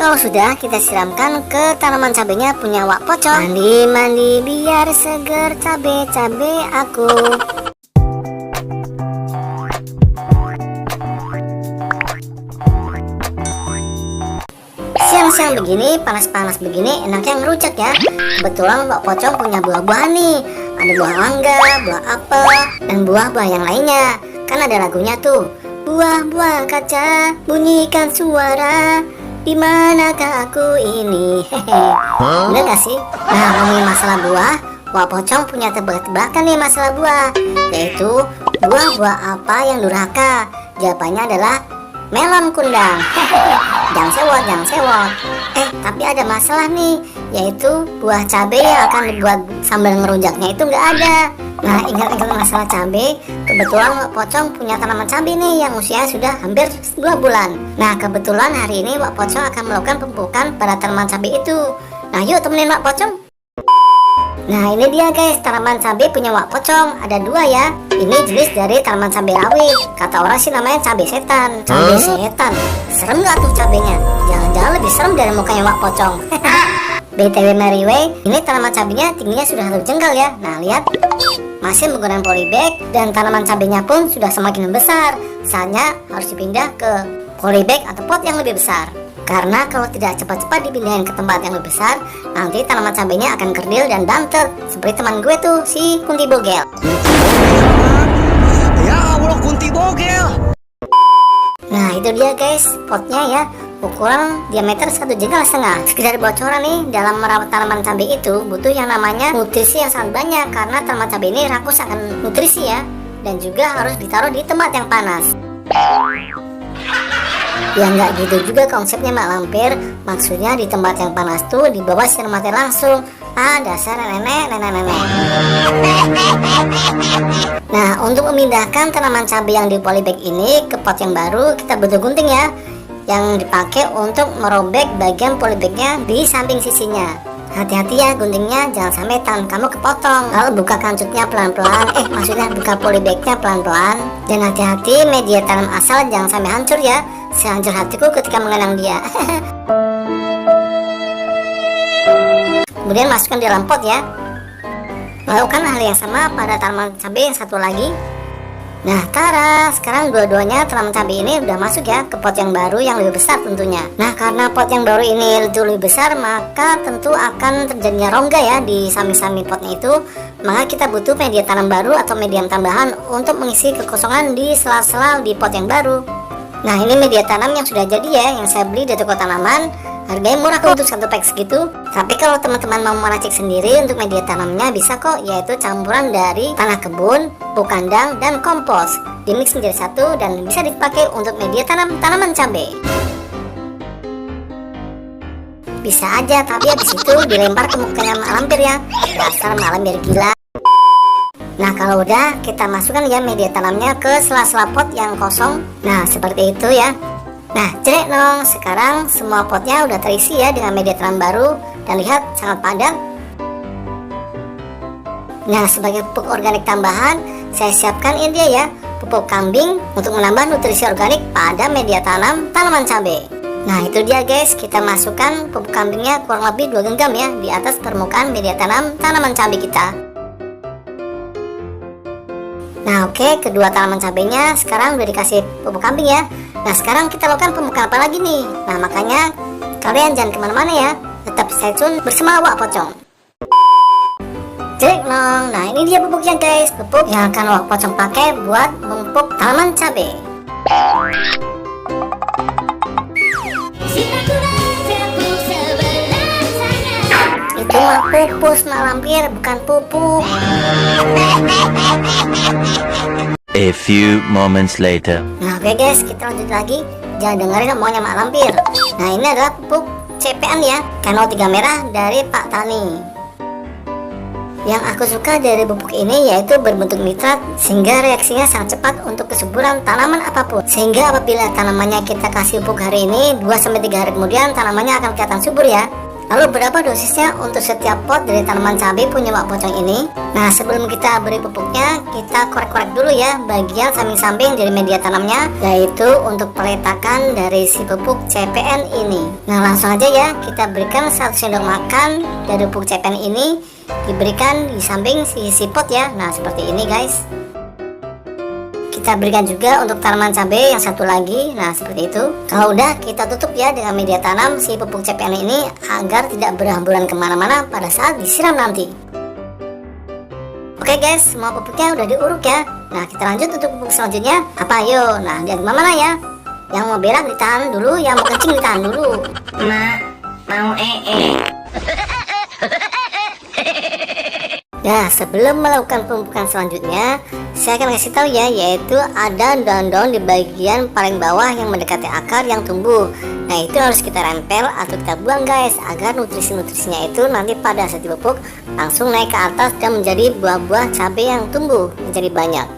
Kalau sudah, kita siramkan ke tanaman cabenya punya Wak Pocong. Mandi biar seger cabe aku. Siang-siang begini, panas-panas begini, enaknya ngerujak ya. Kebetulan Wak Pocong punya buah-buahan nih. Ada buah mangga, buah apel, dan buah-buah yang lainnya. Kan ada lagunya tuh. Buah-buah kaca, bunyikan suara. Di manakah aku ini? Hehe. Bener gak sih? Nah, ngomongin masalah buah, Wak Pocong punya tebak-tebakan nih masalah buah, yaitu buah-buah apa yang durhaka? Jawabannya adalah melon kundang. Jangan sewot. Tapi ada masalah nih, yaitu buah cabai yang akan dibuat sambal ngerujaknya itu nggak ada. Nah, ingat-ingat masalah cabai, kebetulan Wak Pocong punya tanaman cabai nih yang usianya sudah hampir 2 bulan. Nah, kebetulan hari ini Wak Pocong akan melakukan pemupukan pada tanaman cabai itu. Nah, yuk temenin Wak Pocong. Nah, ini dia guys, tanaman cabai punya Wak Pocong. Ada 2 ya. Ini jenis dari tanaman cabai rawit. Kata orang sih namanya cabai setan. Cabai setan. Serem gak tuh cabainya? Jangan-jangan lebih serem dari mukanya Wak Pocong. BTW Maryway, ini tanaman cabainya tingginya sudah 1 jengkal ya. Nah, lihat. Masih menggunakan polybag dan tanaman cabainya pun sudah semakin besar. Saatnya harus dipindah ke polybag atau pot yang lebih besar. Karena kalau tidak cepat-cepat dipindahin ke tempat yang lebih besar, nanti tanaman cabainya akan kerdil dan bantet. Seperti teman gue tuh, si Kunti Bogel. Ya Allah, Kunti Bogel. Nah, itu dia guys, potnya ya. Ukuran diameter 1,5 jengkal. Sekedar bocoran nih, dalam merawat tanaman cabai itu butuh yang namanya nutrisi yang sangat banyak. Karena tanaman cabai ini rakus akan nutrisi ya. Dan juga harus ditaruh di tempat yang panas. Ya nggak gitu juga konsepnya Mak Lampir. Maksudnya di tempat yang panas tuh di bawah sinar matahari langsung. Dasar nenek. Nah, untuk memindahkan tanaman cabai yang di polybag ini ke pot yang baru, kita butuh gunting ya, yang dipakai untuk merobek bagian polybagnya di samping sisinya. Hati-hati ya guntingnya, jangan sampai tangan kamu kepotong. Lalu buka kancutnya pelan-pelan, maksudnya buka polybagnya pelan-pelan. Dan hati-hati media tanam asal jangan sampai hancur ya, sehancur hatiku ketika mengenang dia. Kemudian masukkan di dalam pot ya. Lakukan hal yang sama pada tanaman cabai yang satu lagi. Nah, tara, sekarang dua-duanya tanaman cabai ini udah masuk ya ke pot yang baru yang lebih besar tentunya. Nah, karena pot yang baru ini lebih besar, maka tentu akan terjadinya rongga ya di samping-samping potnya itu. Maka kita butuh media tanam baru atau medium tambahan untuk mengisi kekosongan di sela-sela di pot yang baru. Nah, ini media tanam yang sudah jadi ya, yang saya beli di toko tanaman. Harganya murah kok untuk 1 pack segitu. Tapi kalau teman-teman mau meracik sendiri untuk media tanamnya bisa kok, yaitu campuran dari tanah kebun, pupuk kandang, dan kompos. Dimix menjadi satu dan bisa dipakai untuk media tanam tanaman cabai. Bisa aja, tapi habis itu dilempar ke mukanya Mak Lampir ya. Dasar Mak Lampir gila. Nah, kalau udah kita masukkan ya media tanamnya ke sela-sela pot yang kosong. Nah, seperti itu ya. Nah, jelek dong. Sekarang semua potnya udah terisi ya dengan media tanam baru. Dan lihat, sangat padat. Nah, sebagai pupuk organik tambahan, saya siapkan ini dia ya, pupuk kambing untuk menambah nutrisi organik pada media tanam tanaman cabai. Nah, itu dia guys, kita masukkan pupuk kambingnya kurang lebih 2 genggam ya di atas permukaan media tanam tanaman cabai kita. Nah, oke, kedua tanaman cabainya sekarang udah dikasih pupuk kambing ya. Nah, sekarang kita lakukan pemupukan apa lagi nih? Nah, makanya kalian jangan kemana-mana ya, tetap stay tune bersama Wak Pocong. Jelek dong. Nah, ini dia pupuknya guys, pupuk yang akan Wak Pocong pakai buat memupuk tanaman cabai. Itu mah pupus Mak Lampir, bukan pupuk. A few moments later. Nah, oke guys, kita lanjut lagi. Jangan dengerin omongannya Mak Lampir. Nah, ini adalah pupuk CPN ya, K03 merah dari Pak Tani. Yang aku suka dari pupuk ini yaitu berbentuk nitrat, sehingga reaksinya sangat cepat untuk kesuburan tanaman apapun. Sehingga apabila tanamannya kita kasih pupuk hari ini, 2-3 hari kemudian tanamannya akan kelihatan subur ya. Lalu berapa dosisnya untuk setiap pot dari tanaman cabai punya Wak Pocong ini? Nah, sebelum kita beri pupuknya, kita korek-korek dulu ya bagian samping-samping dari media tanamnya, yaitu untuk peletakan dari si pupuk CPN ini. Nah, langsung aja ya, kita berikan 1 sendok makan dari pupuk CPN ini, diberikan di samping si pot ya. Nah, seperti ini guys. Kita berikan juga untuk tanaman cabai yang satu lagi. Nah, seperti itu. Kalau udah, kita tutup ya dengan media tanam si pupuk CPN ini agar tidak berhamburan kemana-mana pada saat disiram nanti. Oke guys, semua pupuknya udah diuruk ya. Nah, kita lanjut untuk pupuk selanjutnya. Apa ayo? Nah, lihat mana ya? Yang mau berak ditahan dulu, yang mau kencing ditahan dulu. Mak, mau Nah, sebelum melakukan pemupukan selanjutnya, saya akan kasih tahu ya, yaitu ada daun-daun di bagian paling bawah yang mendekati akar yang tumbuh. Nah, itu harus kita rempel atau kita buang guys, agar nutrisi-nutrisinya itu nanti pada saat dipupuk langsung naik ke atas dan menjadi buah-buah cabai yang tumbuh menjadi banyak.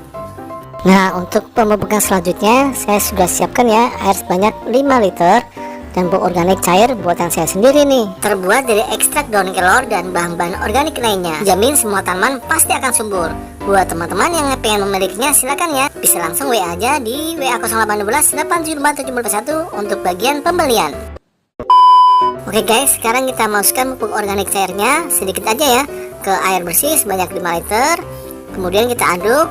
Nah, untuk pemupukan selanjutnya, saya sudah siapkan ya air sebanyak 5 liter. Dan pupuk organik cair buatan saya sendiri nih, terbuat dari ekstrak daun kelor dan bahan-bahan organik lainnya. Jamin semua tanaman pasti akan subur. Buat teman-teman yang pengen memilikinya, silakan ya, bisa langsung WA aja di WA 0812 875 untuk bagian pembelian. Oke guys, sekarang kita masukkan pupuk organik cairnya sedikit aja ya ke air bersih sebanyak 5 liter. Kemudian kita aduk.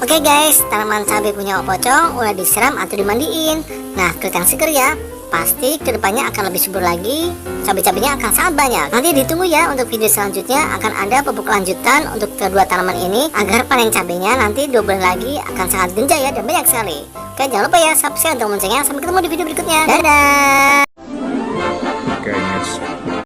Oke guys, tanaman cabai punya Wak Pocong udah disiram atau dimandiin. Nah, kulit yang seger ya, pasti kedepannya akan lebih subur lagi. Cabai-cabainya akan sangat banyak. Nanti ditunggu ya, untuk video selanjutnya akan ada pupuk lanjutan untuk kedua tanaman ini, agar panen cabainya nanti 2 bulan lagi akan sangat genjah ya dan banyak sekali. Oke, jangan lupa ya subscribe untuk loncengnya. Sampai ketemu di video berikutnya. Dadah. Oke, guys.